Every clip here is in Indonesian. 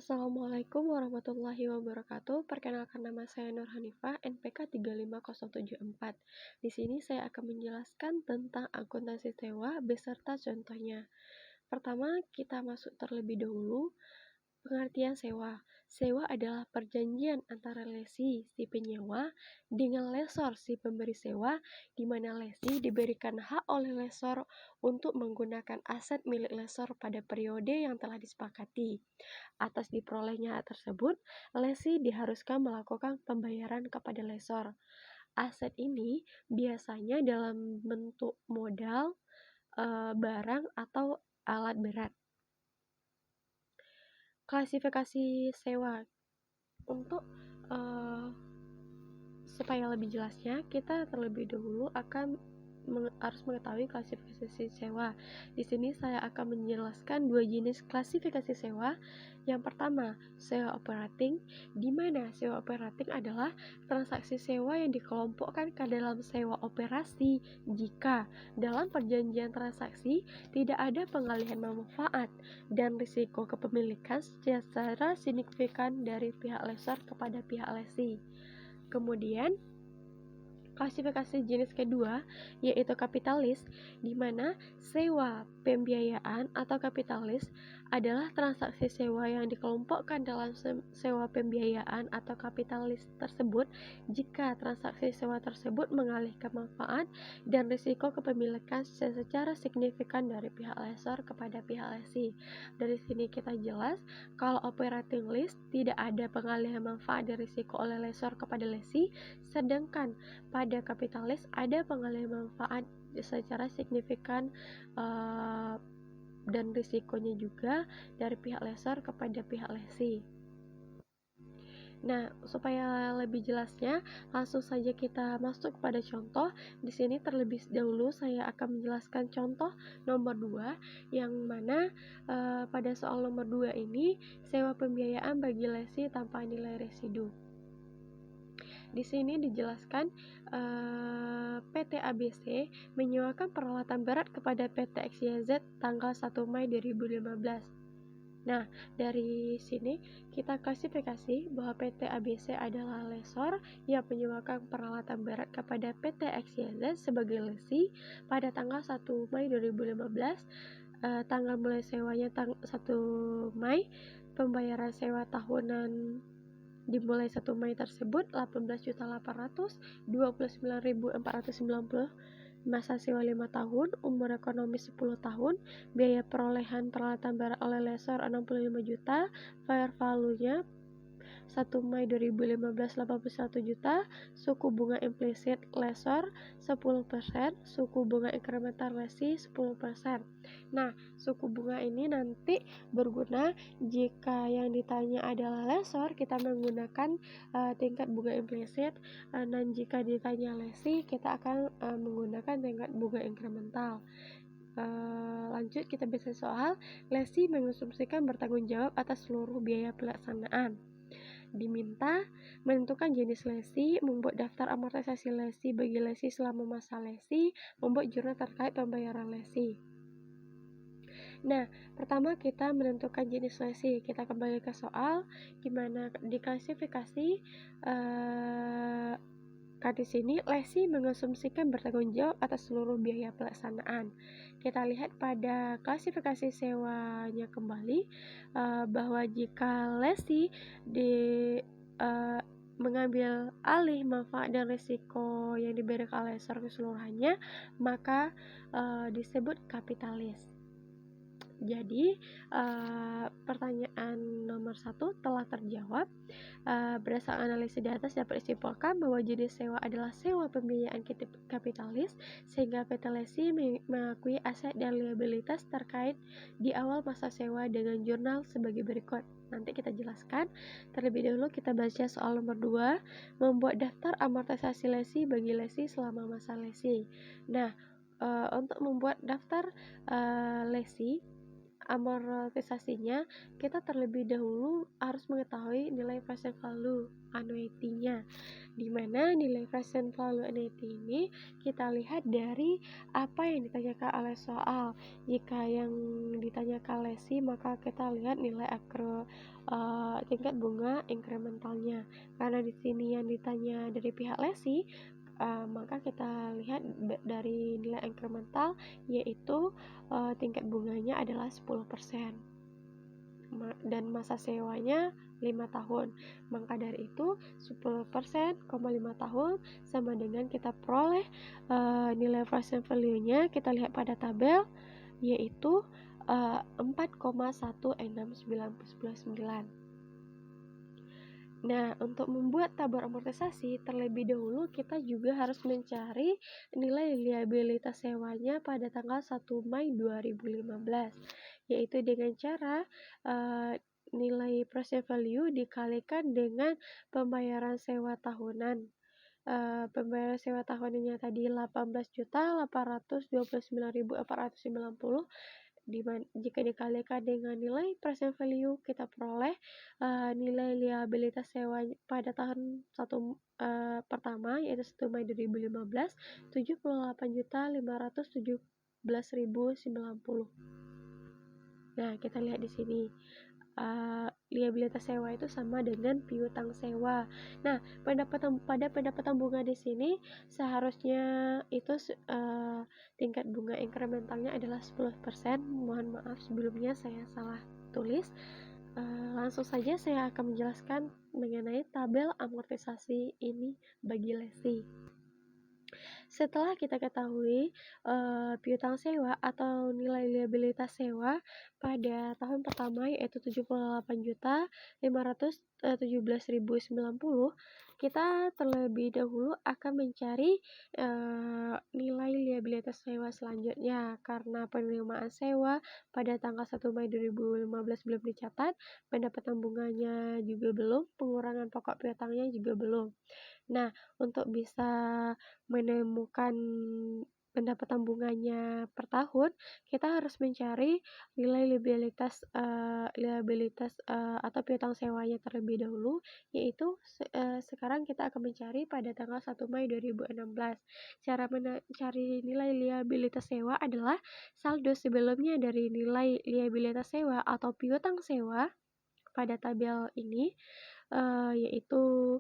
Assalamualaikum warahmatullahi wabarakatuh. Perkenalkan nama saya Nur Hanifah, NPK 35074. Di sini saya akan menjelaskan tentang akuntansi sewa beserta contohnya. Pertama, kita masuk terlebih dahulu. Pengertian sewa. Sewa adalah perjanjian antara lesi, si penyewa, dengan lesor, si pemberi sewa, di mana lesi diberikan hak oleh lesor untuk menggunakan aset milik lesor pada periode yang telah disepakati. Atas diperolehnya hak tersebut, lesi diharuskan melakukan pembayaran kepada lesor. Aset ini biasanya dalam bentuk modal, barang, atau alat berat. Klasifikasi sewa. Untuk supaya lebih jelasnya, kita terlebih dahulu harus mengetahui klasifikasi sewa. Di sini saya akan menjelaskan dua jenis klasifikasi sewa. Yang pertama, sewa operating, di mana sewa operating adalah transaksi sewa yang dikelompokkan ke dalam sewa operasi jika dalam perjanjian transaksi tidak ada pengalihan manfaat dan risiko kepemilikan secara signifikan dari pihak lesor kepada pihak lesi. Kemudian, klasifikasi jenis kedua yaitu kapitalis, di mana sewa pembiayaan atau kapitalis adalah transaksi sewa yang dikelompokkan dalam sewa pembiayaan atau kapitalis tersebut jika transaksi sewa tersebut mengalihkan manfaat dan risiko kepemilikan secara signifikan dari pihak lesor kepada pihak lesi. Dari sini kita jelas kalau operating lease tidak ada pengalihan manfaat dan risiko oleh lesor kepada lesi, sedangkan pada kapitalis ada pengalihan manfaat secara signifikan dan risikonya juga dari pihak lesor kepada pihak lesi. Nah, supaya lebih jelasnya, langsung saja kita masuk pada contoh. Di sini terlebih dahulu saya akan menjelaskan contoh nomor 2, yang mana pada soal nomor 2 ini sewa pembiayaan bagi lesi tanpa nilai residu. Di sini dijelaskan PT ABC menyewakan peralatan berat kepada PT XYZ tanggal 1 Mei 2015. Nah, dari sini kita klasifikasi bahwa PT ABC adalah lesor yang menyewakan peralatan berat kepada PT XYZ sebagai lesi pada tanggal 1 Mei 2015. Tanggal mulai sewanya 1 Mei, pembayaran sewa tahunan dimulai 1 Mei tersebut 18.829.490, masa sewa 5 tahun, umur ekonomi 10 tahun, biaya perolehan peralatan berat oleh lesor 65 juta, fair value-nya 1 Mei 2015 81 juta, suku bunga implisit lesor 10%, suku bunga inkremental lesi 10%. Nah, suku bunga ini nanti berguna jika yang ditanya adalah lesor, kita menggunakan tingkat bunga implisit, dan jika ditanya lesi, kita akan menggunakan tingkat bunga inkremental. Lanjut, kita bisa soal lesi mengasumsikan bertanggung jawab atas seluruh biaya pelaksanaan. Diminta menentukan jenis lesi, membuat daftar amortisasi lesi bagi lesi selama masa lesi, membuat jurnal terkait pembayaran lesi. Nah, pertama kita menentukan jenis lesi. Kita kembali ke soal, gimana diklasifikasi. Di sini lesi mengasumsikan bertanggung jawab atas seluruh biaya pelaksanaan. Kita lihat pada klasifikasi sewanya kembali, bahwa jika lesi mengambil alih manfaat dan risiko yang diberikan lesor keseluruhannya, maka disebut kapitalis. Jadi pertanyaan nomor 1 telah terjawab. Berdasarkan analisis di atas dapat disimpulkan bahwa jenis sewa adalah sewa pembiayaan kapitalis, sehingga PT Lesi mengakui aset dan liabilitas terkait di awal masa sewa dengan jurnal sebagai berikut. Nanti kita jelaskan. Terlebih dahulu kita baca soal nomor 2, membuat daftar amortisasi lesi bagi lesi selama masa lesi. Nah, untuk membuat daftar lesi amortisasinya, kita terlebih dahulu harus mengetahui nilai present value annuity-nya, di mana nilai present value annuity ini kita lihat dari apa yang ditanyakan oleh soal. Jika yang ditanyakan lesi, maka kita lihat nilai tingkat bunga inkrementalnya. Karena di sini yang ditanya dari pihak lesi, maka kita lihat dari nilai inkremental, yaitu tingkat bunganya adalah 10%. Dan masa sewanya 5 tahun. Maka dari itu 10%, 5 tahun sama dengan kita peroleh nilai present value-nya, kita lihat pada tabel, yaitu 4,1699. Nah, untuk membuat tabel amortisasi, terlebih dahulu kita juga harus mencari nilai liabilitas sewanya pada tanggal 1 Mei 2015, yaitu dengan cara nilai present value dikalikan dengan pembayaran sewa tahunan. Pembayaran sewa tahunannya tadi 18.829.490, jika dikalikan dengan nilai present value, kita peroleh nilai liabilitas sewa pada tahun pertama, yaitu 1 Mei 2015, 78.517.090. Nah, kita lihat di sini. Liabilitas sewa itu sama dengan piutang sewa. Nah, pada pendapatan bunga di sini seharusnya itu tingkat bunga inkrementalnya adalah 10%. Mohon maaf sebelumnya saya salah tulis. Langsung saja saya akan menjelaskan mengenai tabel amortisasi ini bagi lesi. Setelah kita ketahui piutang sewa atau nilai liabilitas sewa pada tahun pertama, yaitu 78.517.090, kita terlebih dahulu akan mencari nilai liabilitas sewa selanjutnya. Karena penerimaan sewa pada tanggal 1 Mei 2015 belum dicatat, pendapatan bunganya juga belum, pengurangan pokok piutangnya juga belum. Nah, untuk bisa menemukan pendapatan bunganya per tahun, kita harus mencari nilai liabilitas atau piutang sewanya terlebih dahulu, yaitu sekarang kita akan mencari pada tanggal 1 Mei 2016. Cara mencari nilai liabilitas sewa adalah saldo sebelumnya dari nilai liabilitas sewa atau piutang sewa pada tabel ini, yaitu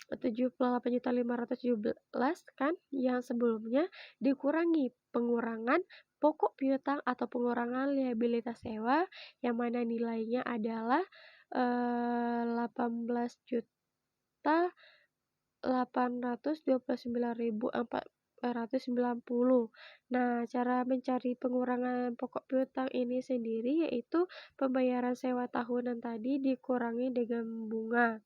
78.517 kan, yang sebelumnya dikurangi pengurangan pokok piutang atau pengurangan liabilitas sewa, yang mana nilainya adalah 18.829.490. Nah, cara mencari pengurangan pokok piutang ini sendiri yaitu pembayaran sewa tahunan tadi dikurangi dengan bunga.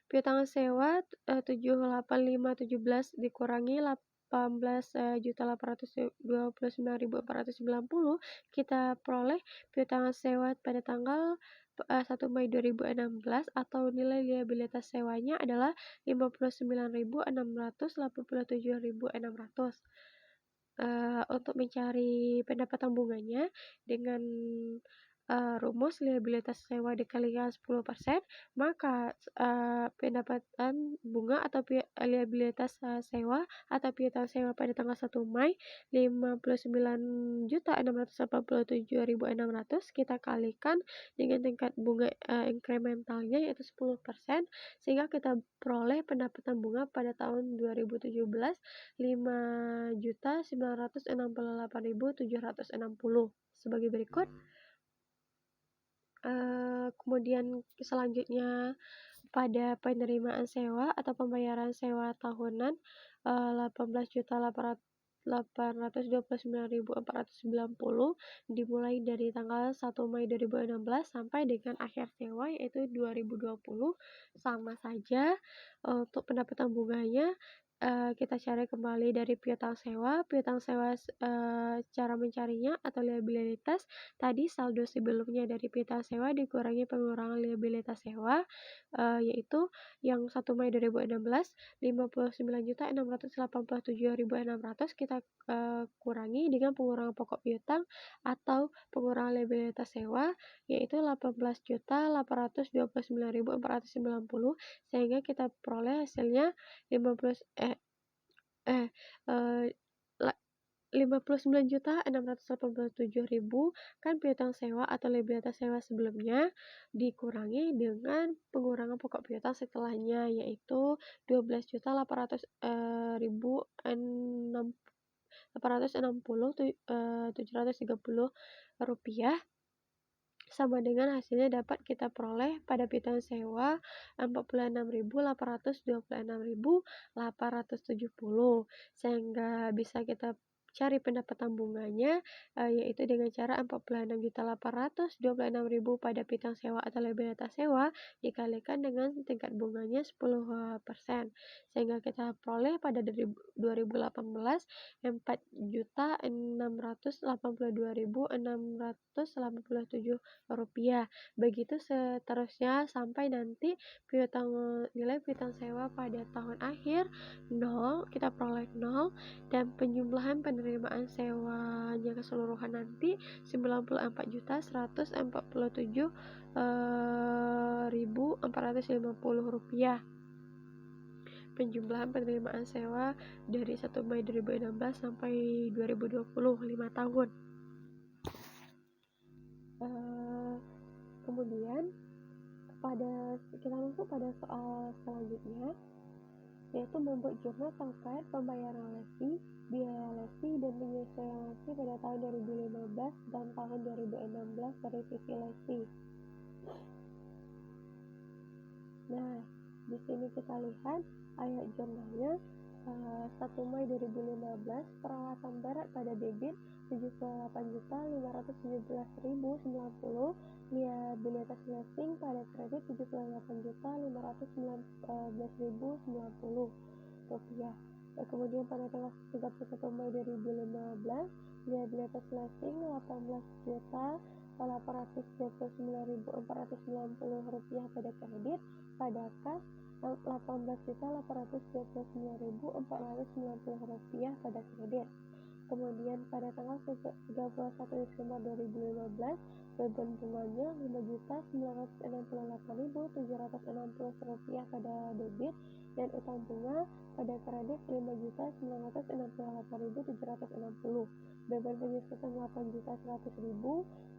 Piutang sewa 78.517 dikurangi 18.829.490, kita peroleh piutang sewa pada tanggal 1 Mei 2016 atau nilai liabilitas sewanya adalah 59.687.600. Untuk mencari pendapatan bunganya dengan rumus liabilitas sewa dikalikan 10%, maka pendapatan bunga atau liabilitas sewa atau piutang sewa pada tanggal 1 Mei 59.687.600 kita kalikan dengan tingkat bunga inkrementalnya yaitu 10%, sehingga kita peroleh pendapatan bunga pada tahun 2017 5.968.760 sebagai berikut. Kemudian selanjutnya pada penerimaan sewa atau pembayaran sewa tahunan 18.829.490 dimulai dari tanggal 1 Mei 2016 sampai dengan akhir sewa yaitu 2020. Sama saja untuk pendapatan bunganya kita cari kembali dari piutang sewa. Cara mencarinya atau liabilitas tadi saldo sebelumnya dari piutang sewa dikurangi pengurangan liabilitas sewa, yaitu yang 1 Mei 2016 59.687.600 kita kurangi dengan pengurangan pokok piutang atau pengurangan liabilitas sewa yaitu 18.829.490, sehingga kita peroleh hasilnya 59.687.000 kan piutang sewa atau liabilitas sewa sebelumnya dikurangi dengan pengurangan pokok piutang setelahnya, yaitu 12.860.730 rupiah, sama dengan hasilnya dapat kita peroleh pada piutang sewa 46.826.870, sehingga bisa kita cari pendapatan bunganya, yaitu dengan cara 46.826.000 pada piutang sewa atau liabilitas sewa dikalikan dengan tingkat bunganya 10%, sehingga kita peroleh pada 2018 4.682.687 rupiah. Begitu seterusnya sampai nanti nilai piutang sewa pada tahun akhir 0, kita peroleh 0, dan penjumlahan penerimaan sewanya keseluruhan nanti 94.147.450 rupiah. Penjumlahan penerimaan sewa dari 1 Mei 2016 sampai 2020, 5 tahun. Kemudian kita masuk pada soal selanjutnya, yaitu membuat jurnal terkait pembayaran lesi, biaya lesi, dan penyesuaian lesi pada tahun 2015 dan tahun 2016 dari sisi lesi. Nah, di sini kita lihat ayat jurnalnya. 1 Mei 2015 peralatan berat pada debit 78.517.090, liabilitas leasing pada kredit 78.519.090 rupiah. Kemudian pada tanggal 31 Mei 2015 liabilitas leasing 18.829.490 rupiah pada kredit, pada kas 18.829.490 rupiah pada kredit. Kemudian pada tanggal 31 Desember 2015 beban bunganya 5.968.760 rupiah pada debit, dan utang bunga pada kredit 5.968.760. Beban penyesuaian 8.100.000,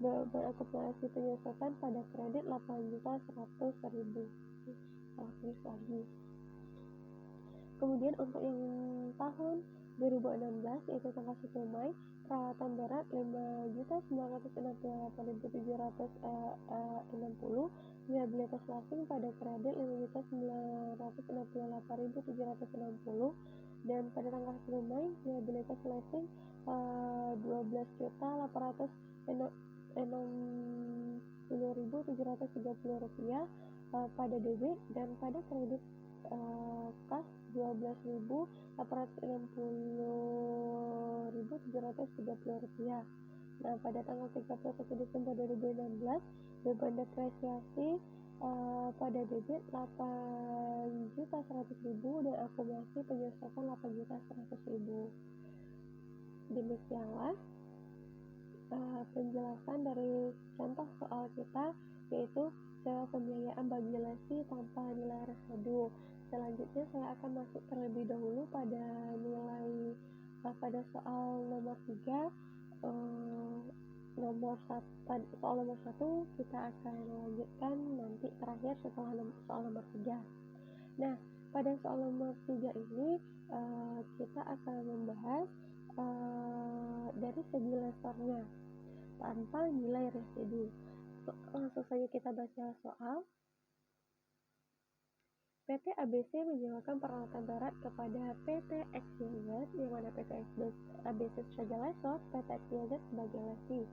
beban akumulasi penyesuaian pada kredit 8.100.000. Lagi. Kemudian untuk yang tahun 2016, yaitu tanggal 1 Mei, peralatan berat 5.968.760, liabilitas leasing pada kredit 5.968.760, dan pada tanggal 10 Mei liabilitas leasing 12.860.730 rupiah pada debit, dan pada kredit kas 12.860.730 rupiah. Nah, pada tanggal 31 Desember 2016 beban depresiasi pada debit 8.100.000 dan akumulasi penyesuaian 8.100.000. Demikianlah penjelasan dari contoh soal kita, yaitu sewa pembiayaan bagi lesi tanpa nilai residu. Selanjutnya saya akan masuk terlebih dahulu pada pada soal nomor 3. Soal nomor 1 kita akan lanjutkan nanti terakhir setelah soal nomor 3. Nah, pada soal nomor 3 ini kita akan membahas dari segi lesornya tanpa nilai residu. Langsung saja kita baca soal. PT ABC menyewakan peralatan berat kepada PT XYZ, di mana PT ABC sebagai lesor, PT XYZ sebagai lesi.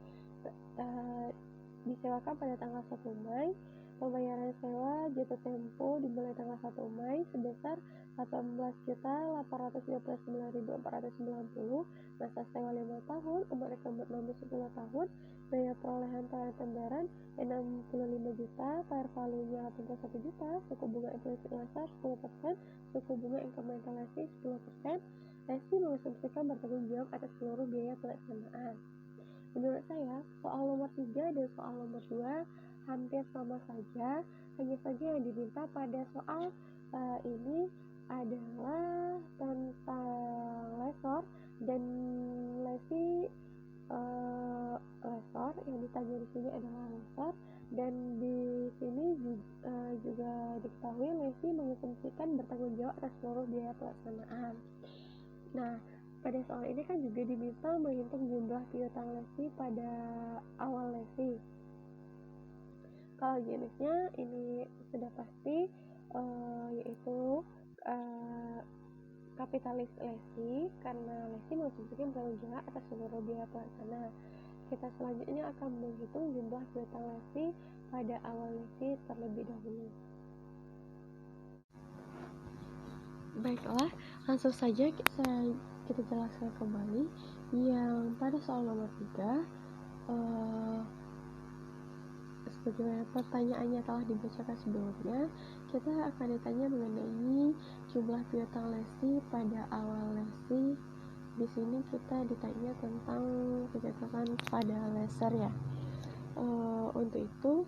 Disewakan pada tanggal 1 Mei. Pembayaran sewa jatuh tempo dimulai tanggal 1 Mei sebesar 18.829.490, masa sewa 5 tahun, umur ekonomi 10 tahun, biaya perolehan peralatan barang 65 juta, par valuenya 81 juta, suku bunga implisit lesor 10%, suku bunga incremental lesi 10%. Lesi mengasumsikan bertanggung jawab atas seluruh biaya pelaksanaan. Menurut saya, soal nomor 3 dan soal nomor 2 hampir sama saja, hanya saja yang diminta pada soal ini adalah tentang lesor dan lesi sini adalah lesor, dan di sini juga diketahui lesi mengasumsikan bertanggung jawab atas seluruh biaya pelaksanaan. Nah, pada soal ini kan juga diminta menghitung jumlah piutang lesi pada awal lesi. Kalau jenisnya ini sudah pasti yaitu kapitalis lesi, karena lesi mengasumsikan bertanggung jawab atas seluruh biaya pelaksana. Kita selanjutnya akan menghitung jumlah piutang lesi pada awal lesi terlebih dahulu. Baiklah, langsung saja kita jelaskan kembali yang pada soal nomor 3 sebagaimana pertanyaannya telah dibacakan sebelumnya, kita akan ditanya mengenai jumlah piutang lesi pada awal lesi. Di sini kita ditanya tentang kecacatan pada lesser ya. Untuk itu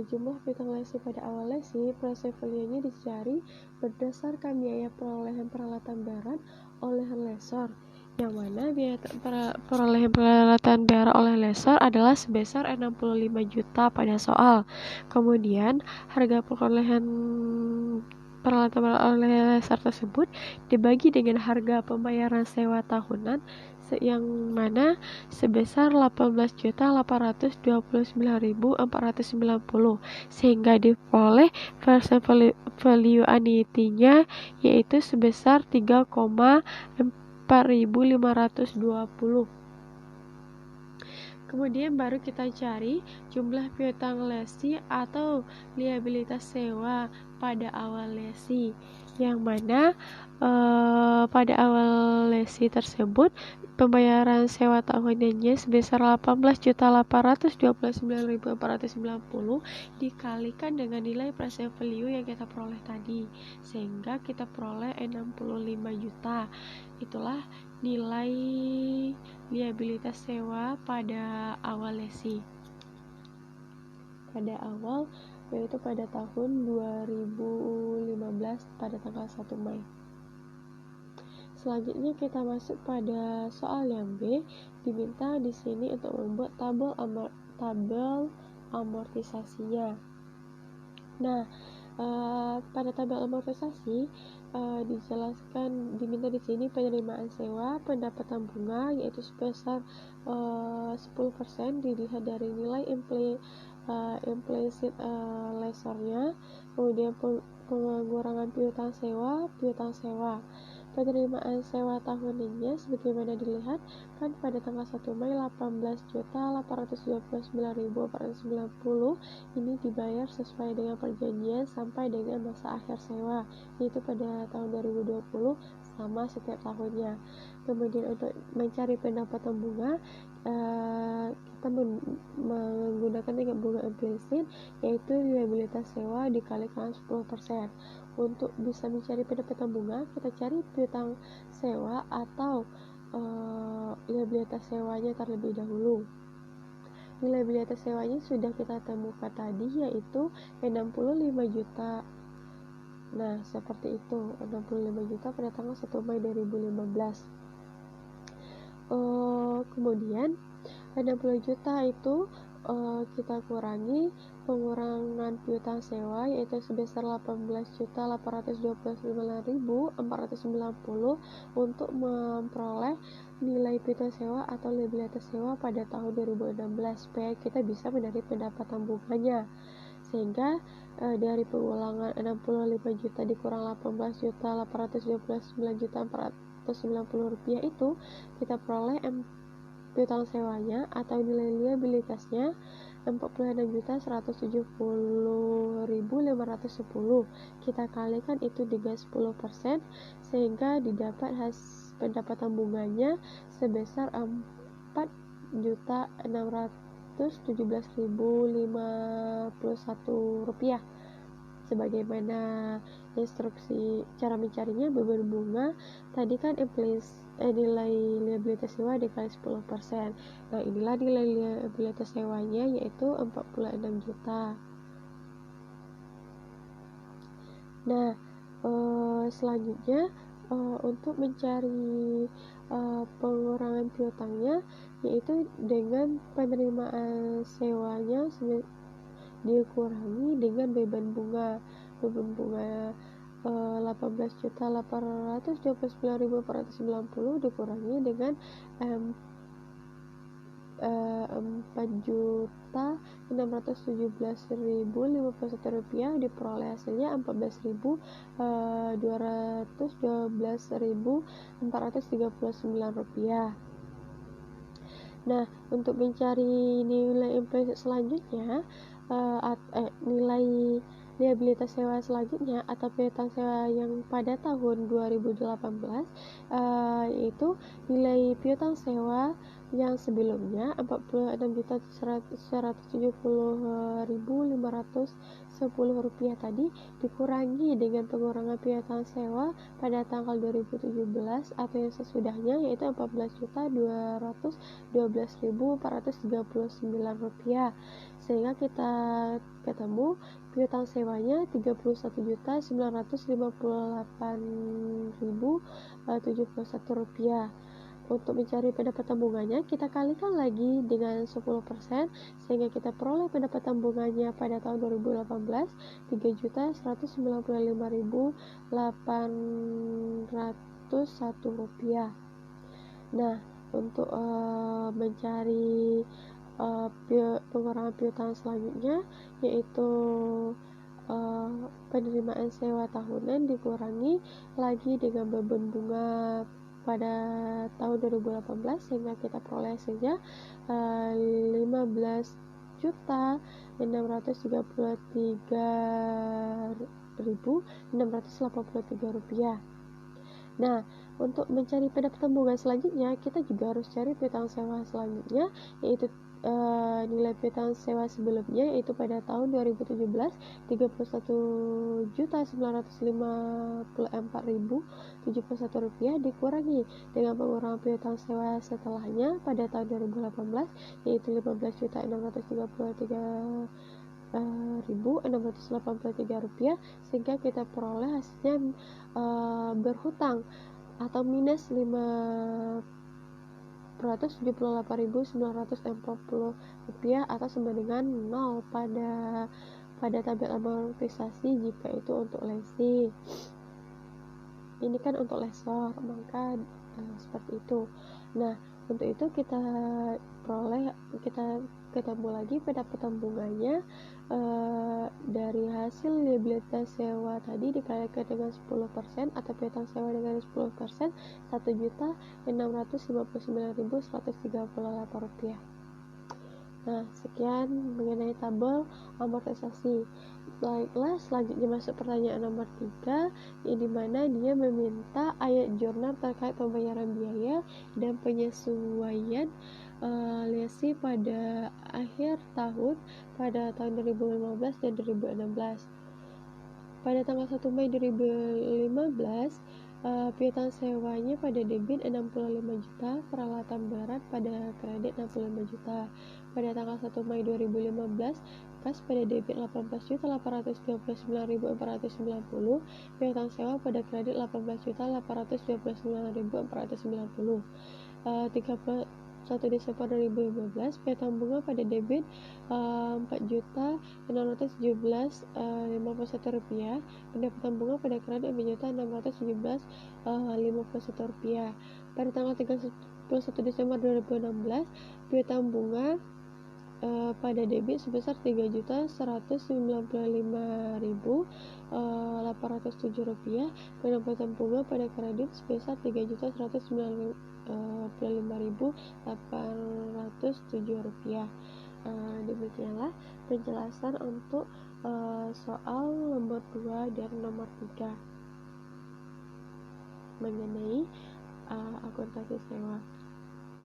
jumlah piutang lesi pada awal lesi, proses value-nya dicari berdasarkan biaya perolehan peralatan berat oleh lessor, yang mana biaya perolehan peralatan berat oleh lessor adalah sebesar 65 juta pada soal. Kemudian harga perolehan peralatan berat oleh lessor tersebut dibagi dengan harga pembayaran sewa tahunan yang mana sebesar 18.829.490, sehingga diperoleh percent value annuity-nya yaitu sebesar 3,4520. Kemudian baru kita cari jumlah piutang lesi atau liabilitas sewa pada awal lesi, yang mana pada awal lesi tersebut pembayaran sewa tahunannya sebesar 18.829.490 dikalikan dengan nilai present value yang kita peroleh tadi, sehingga kita peroleh 65 juta. Itulah nilai liabilitas sewa pada awal lesi. Pada awal, yaitu pada tahun 2015 pada tanggal 1 Mei. Selanjutnya kita masuk pada soal yang B. Diminta di sini untuk membuat tabel amortisasinya. Nah, pada tabel amortisasi diminta di sini penerimaan sewa, pendapatan bunga yaitu sebesar 10% dilihat dari nilai implicit lessornya, kemudian pengurangan piutang sewa. Penerimaan sewa tahunannya sebagaimana dilihat kan pada tanggal 1 Mei 18.829.490 ini dibayar sesuai dengan perjanjian sampai dengan masa akhir sewa, yaitu pada tahun 2020 sama setiap tahunnya. Kemudian untuk mencari pendapatan bunga kita menggunakan tingkat bunga implisit, yaitu liabilitas sewa dikalikan 10%. Untuk bisa mencari pendapatan bunga, kita cari piutang sewa atau liabilitas sewanya terlebih dahulu. Liabilitas sewanya sudah kita temukan tadi, yaitu 65 juta. Nah, seperti itu, 65 juta pada tanggal 1 Mei 2015. Kemudian 60 juta itu kita kurangi pengurangan piutang sewa, yaitu sebesar 18.829.490 untuk memperoleh nilai piutang sewa atau liabilitas sewa pada tahun 2016 supaya kita bisa menarik pendapatan bunganya. Sehingga dari pengulangan 65 juta dikurang 18.829.490 rupiah itu kita peroleh piutang sewanya atau nilai liabilitasnya 46.170.510. Kita kalikan itu dengan 10% sehingga didapat pendapatan bunganya sebesar 4.617.051 rupiah. Sebagaimana instruksi cara mencarinya berbunga tadi kan nilai liabilitas sewa dikali 10%. Nah, inilah nilai liabilitas sewanya yaitu 46 juta. Nah, selanjutnya untuk mencari pengurangan piutangnya, yaitu dengan penerimaan sewanya dikurangi dengan beban bunga 18.829.490 dikurangi dengan 4.617.051 rupiah, diperoleh hasilnya 14.212.439 rupiah. Nah, untuk mencari nilai implicit selanjutnya, nilai liabilitas sewa selanjutnya atau piutang sewa yang pada tahun 2018, yaitu nilai piutang sewa yang sebelumnya 46.170.510 rupiah tadi dikurangi dengan pengurangan piutang sewa pada tanggal 2017 atau yang sesudahnya, yaitu 14.212.439 rupiah, sehingga kita ketemu piutang sewanya 31.958.071 rupiah. Untuk mencari pendapatan bunganya, kita kalikan lagi dengan 10%, sehingga kita peroleh pendapatan bunganya pada tahun 2018 3.195.801 rupiah. Nah, untuk mencari pengurangan piutang selanjutnya, yaitu penerimaan sewa tahunan dikurangi lagi dengan beban bunga pada tahun 2018, sehingga kita peroleh hasilnya 15.633.683 rupiah. Nah, untuk mencari pendapatan bunga selanjutnya, kita juga harus cari piutang sewa selanjutnya, yaitu nilai piutang sewa sebelumnya, yaitu pada tahun 2017 31.954.071 rupiah dikurangi dengan pengurangan piutang sewa setelahnya pada tahun 2018, yaitu 15.633.683 rupiah, sehingga kita peroleh hasilnya berhutang atau minus 578.940 rupiah atau sama dengan 0 pada tabel amortisasi jika itu untuk lesi. Ini kan untuk lesor, maka seperti itu. Nah, untuk itu kita ketemu lagi pendapatan bunganya dari hasil liabilitas sewa tadi dikalikan dengan 10% atau piutang sewa dengan 10%, 1.659.138 rupiah. Nah, sekian mengenai tabel amortisasi. Baiklah, selanjutnya masuk pertanyaan nomor 3, yang dimana dia meminta ayat jurnal terkait pembayaran biaya dan penyesuaian lesi pada akhir tahun pada tahun 2015 dan 2016. Pada tanggal 1 Mei 2015, piutang sewanya pada debit 65 juta, peralatan berat pada kredit 65 juta. Pada tanggal 1 Mei 2015, kas pada debit 18.829.490, piutang sewa pada kredit 18.829.490. 1 Desember 2015, piutang bunga pada debit 4.617.051 rupiah, pendapatan bunga pada kredit 4.617.051 rupiah. Pada tanggal 31 Desember 2016, piutang bunga pada debit sebesar 3.195.807 rupiah, pendapatan bunga pada kredit sebesar 3.195.807 rupiah. Demikianlah penjelasan untuk soal nomor 2 dan nomor 3 mengenai akuntansi sewa.